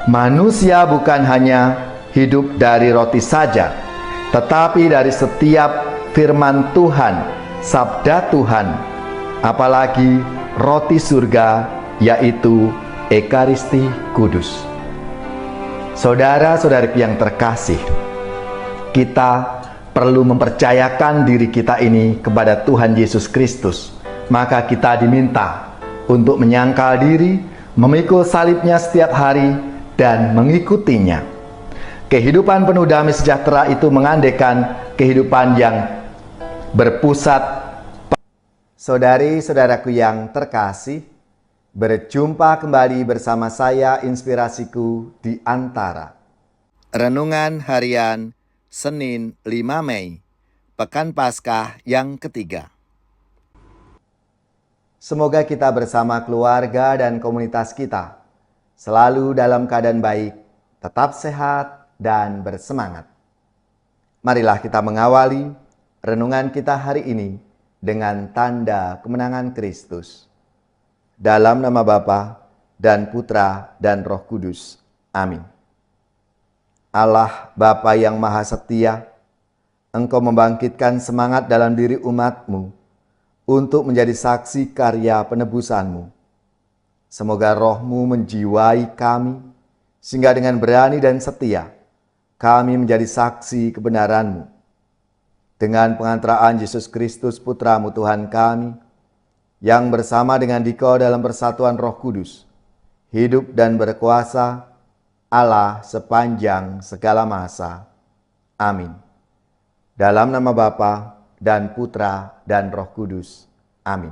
Manusia bukan hanya hidup dari roti saja, tetapi dari setiap firman Tuhan, sabda Tuhan, apalagi roti surga, yaitu Ekaristi Kudus. Saudara-saudariku yang terkasih, kita perlu mempercayakan diri kita ini kepada Tuhan Yesus Kristus. Maka kita diminta untuk menyangkal diri, memikul salibnya setiap hari, dan mengikutinya. Kehidupan penuh damai sejahtera itu mengandaikan kehidupan yang berpusat. Saudari-saudaraku yang terkasih, berjumpa kembali bersama saya Inspirasiku di Antara. Renungan harian Senin 5 Mei, Pekan Paskah yang ketiga. Semoga kita bersama keluarga dan komunitas kita selalu dalam keadaan baik, tetap sehat dan bersemangat. Marilah kita mengawali renungan kita hari ini dengan tanda kemenangan Kristus. Dalam nama Bapa dan Putra dan Roh Kudus. Amin. Allah Bapa yang Maha Setia, Engkau membangkitkan semangat dalam diri umat-Mu untuk menjadi saksi karya penebusan-Mu. Semoga Roh-Mu menjiwai kami, sehingga dengan berani dan setia, kami menjadi saksi kebenaran-Mu. Dengan pengantaraan Yesus Kristus Putra-Mu Tuhan kami, yang bersama dengan Dikau dalam persatuan Roh Kudus, hidup dan berkuasa, Allah sepanjang segala masa. Amin. Dalam nama Bapa dan Putra dan Roh Kudus. Amin.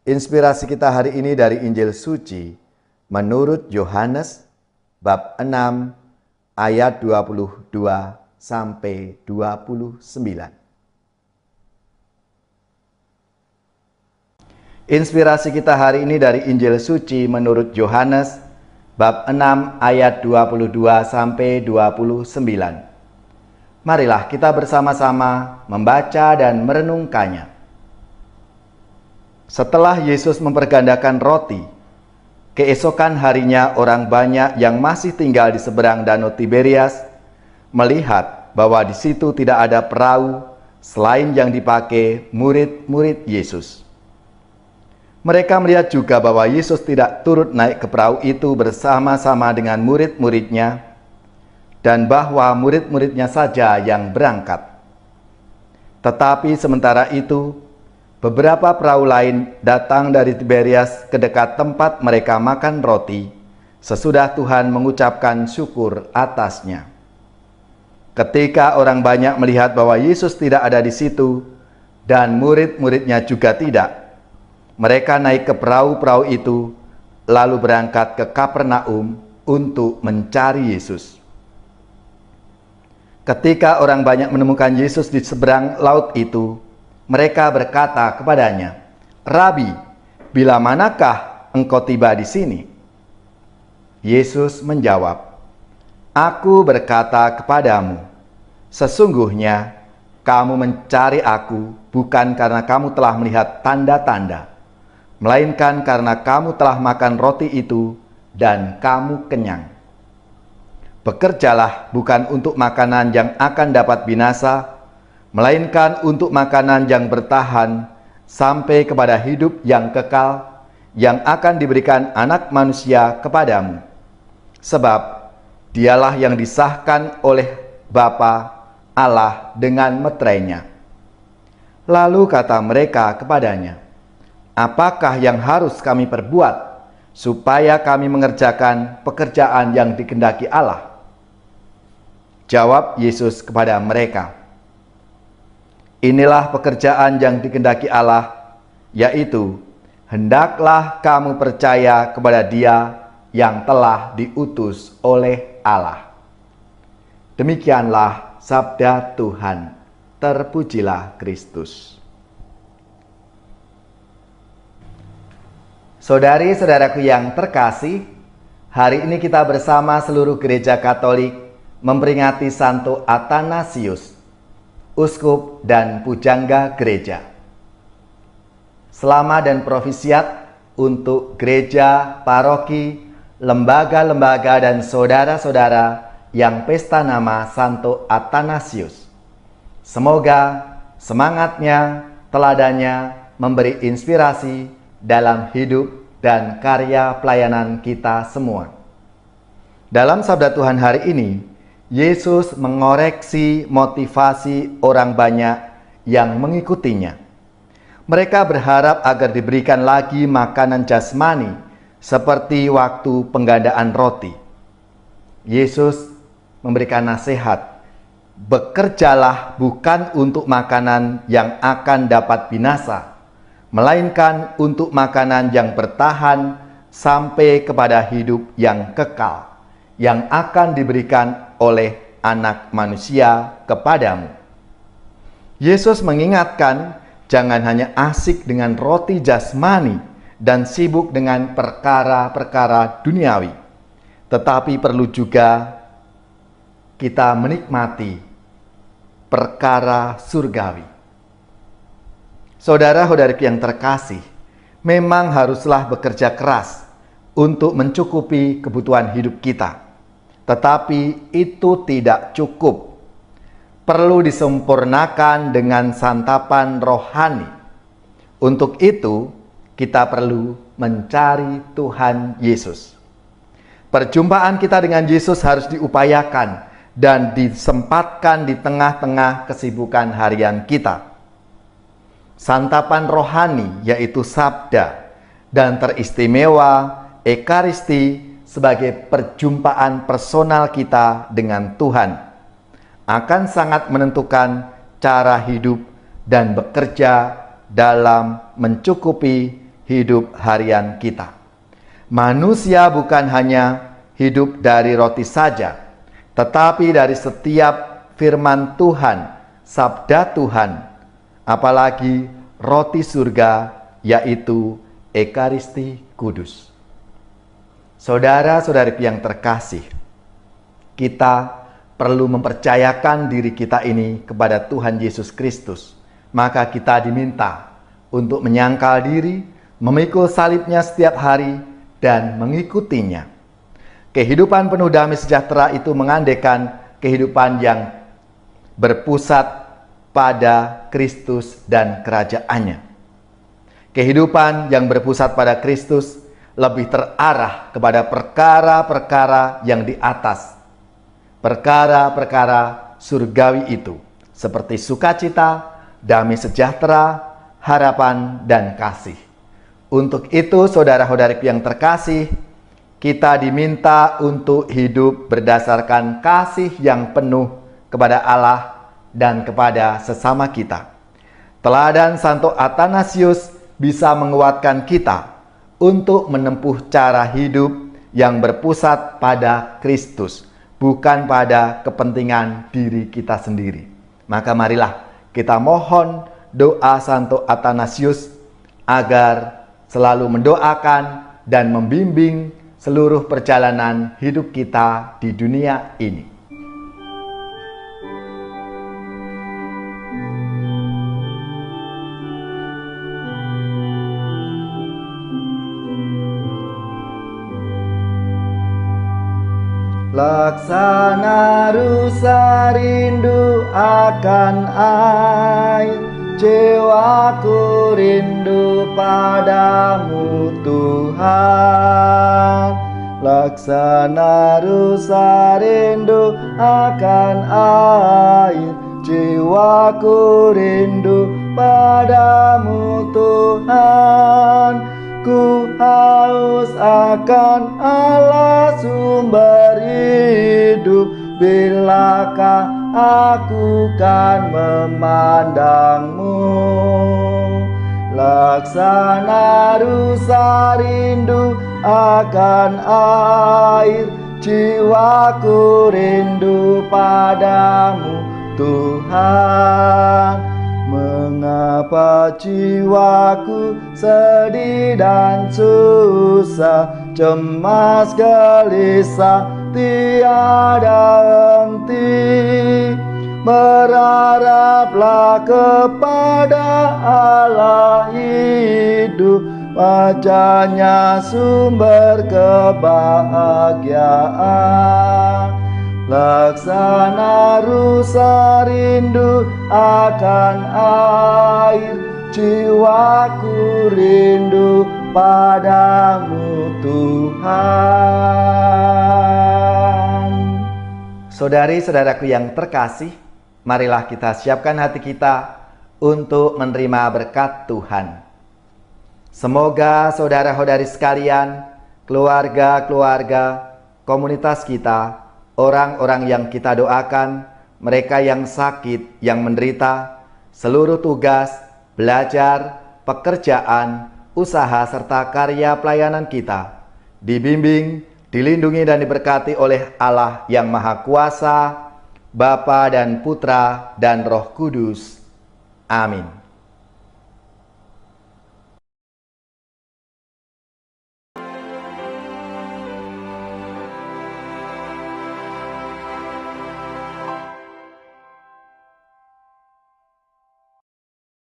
Inspirasi kita hari ini dari Injil Suci menurut Yohanes bab 6 ayat 22 sampai 29. Inspirasi kita hari ini dari Injil Suci menurut Yohanes bab 6 ayat 22 sampai 29. Marilah kita bersama-sama membaca dan merenungkannya. Setelah Yesus mempergandakan roti, keesokan harinya orang banyak yang masih tinggal di seberang Danau Tiberias melihat bahwa di situ tidak ada perahu selain yang dipakai murid-murid Yesus. Mereka melihat juga bahwa Yesus tidak turut naik ke perahu itu bersama-sama dengan murid-muridnya, dan bahwa murid-muridnya saja yang berangkat. Tetapi sementara itu, beberapa perahu lain datang dari Tiberias ke dekat tempat mereka makan roti, sesudah Tuhan mengucapkan syukur atasnya. Ketika orang banyak melihat bahwa Yesus tidak ada di situ, dan murid-muridnya juga tidak, mereka naik ke perahu-perahu itu, lalu berangkat ke Kapernaum untuk mencari Yesus. Ketika orang banyak menemukan Yesus di seberang laut itu, mereka berkata kepadanya, "Rabi, bila manakah engkau tiba di sini?" Yesus menjawab, "Aku berkata kepadamu, sesungguhnya kamu mencari aku bukan karena kamu telah melihat tanda-tanda, melainkan karena kamu telah makan roti itu dan kamu kenyang. Bekerjalah bukan untuk makanan yang akan dapat binasa, melainkan untuk makanan yang bertahan sampai kepada hidup yang kekal, yang akan diberikan Anak Manusia kepadamu. Sebab dialah yang disahkan oleh Bapa Allah dengan meterainya." Lalu kata mereka kepadanya, "Apakah yang harus kami perbuat supaya kami mengerjakan pekerjaan yang dikehendaki Allah?" Jawab Yesus kepada mereka, "Inilah pekerjaan yang dikehendaki Allah, yaitu hendaklah kamu percaya kepada Dia yang telah diutus oleh Allah." Demikianlah sabda Tuhan. Terpujilah Kristus. Saudari-saudaraku yang terkasih, hari ini kita bersama seluruh gereja Katolik memperingati Santo Athanasius, uskup dan pujangga gereja. Selamat dan profisiat untuk gereja, paroki, lembaga-lembaga dan saudara-saudara yang pesta nama Santo Athanasius. Semoga semangatnya, teladannya memberi inspirasi dalam hidup dan karya pelayanan kita semua. Dalam sabda Tuhan hari ini, Yesus mengoreksi motivasi orang banyak yang mengikutinya. Mereka berharap agar diberikan lagi makanan jasmani seperti waktu penggandaan roti. Yesus memberikan nasihat, bekerjalah bukan untuk makanan yang akan dapat binasa, melainkan untuk makanan yang bertahan sampai kepada hidup yang kekal, yang akan diberikan oleh Anak Manusia kepadamu. Yesus mengingatkan, jangan hanya asik dengan roti jasmani dan sibuk dengan perkara-perkara duniawi, tetapi perlu juga kita menikmati perkara surgawi. Saudara-saudariku yang terkasih, memang haruslah bekerja keras untuk mencukupi kebutuhan hidup kita. Tetapi itu tidak cukup. Perlu disempurnakan dengan santapan rohani. Untuk itu, kita perlu mencari Tuhan Yesus. Perjumpaan kita dengan Yesus harus diupayakan dan disempatkan di tengah-tengah kesibukan harian kita. Santapan rohani yaitu sabda, dan teristimewa Ekaristi sebagai perjumpaan personal kita dengan Tuhan akan sangat menentukan cara hidup dan bekerja dalam mencukupi hidup harian kita. Manusia bukan hanya hidup dari roti saja, tetapi dari setiap firman Tuhan, sabda Tuhan, apalagi roti surga, yaitu Ekaristi Kudus. Saudara-saudari yang terkasih, kita perlu mempercayakan diri kita ini kepada Tuhan Yesus Kristus. Maka kita diminta untuk menyangkal diri, memikul salibnya setiap hari, dan mengikutinya. Kehidupan penuh damai sejahtera itu mengandaikan kehidupan yang berpusat pada Kristus dan kerajaannya. Kehidupan yang berpusat pada Kristus lebih terarah kepada perkara-perkara yang di atas. Perkara-perkara surgawi itu, seperti sukacita, damai sejahtera, harapan, dan kasih. Untuk itu, saudara-saudari yang terkasih, kita diminta untuk hidup berdasarkan kasih yang penuh kepada Allah dan kepada sesama kita. Teladan Santo Athanasius bisa menguatkan kita untuk menempuh cara hidup yang berpusat pada Kristus, bukan pada kepentingan diri kita sendiri. Maka marilah kita mohon doa Santo Athanasius agar selalu mendoakan dan membimbing seluruh perjalanan hidup kita di dunia ini. Laksana rusa rindu akan air, jiwaku rindu padamu Tuhan. Laksana rusa rindu akan air, jiwaku rindu padamu Tuhan. Ku haus akan Allah sumber hidup, bilakah aku kan memandangmu. Laksana rusa rindu akan air, jiwaku rindu padamu Tuhan. Mengapa jiwaku sedih dan susah, cemas gelisah tiada henti? Berharaplah kepada Allah hidup, wajahnya sumber kebahagiaan. Laksana rusa rindu akan air, jiwaku rindu padamu Tuhan. Saudari-saudaraku yang terkasih, marilah kita siapkan hati kita untuk menerima berkat Tuhan. Semoga saudara-saudari sekalian, keluarga-keluarga, komunitas kita, orang-orang yang kita doakan, mereka yang sakit, yang menderita, seluruh tugas, belajar, pekerjaan, usaha, serta karya pelayanan kita, dibimbing, dilindungi dan diberkati oleh Allah yang Maha Kuasa, Bapa dan Putra dan Roh Kudus. Amin.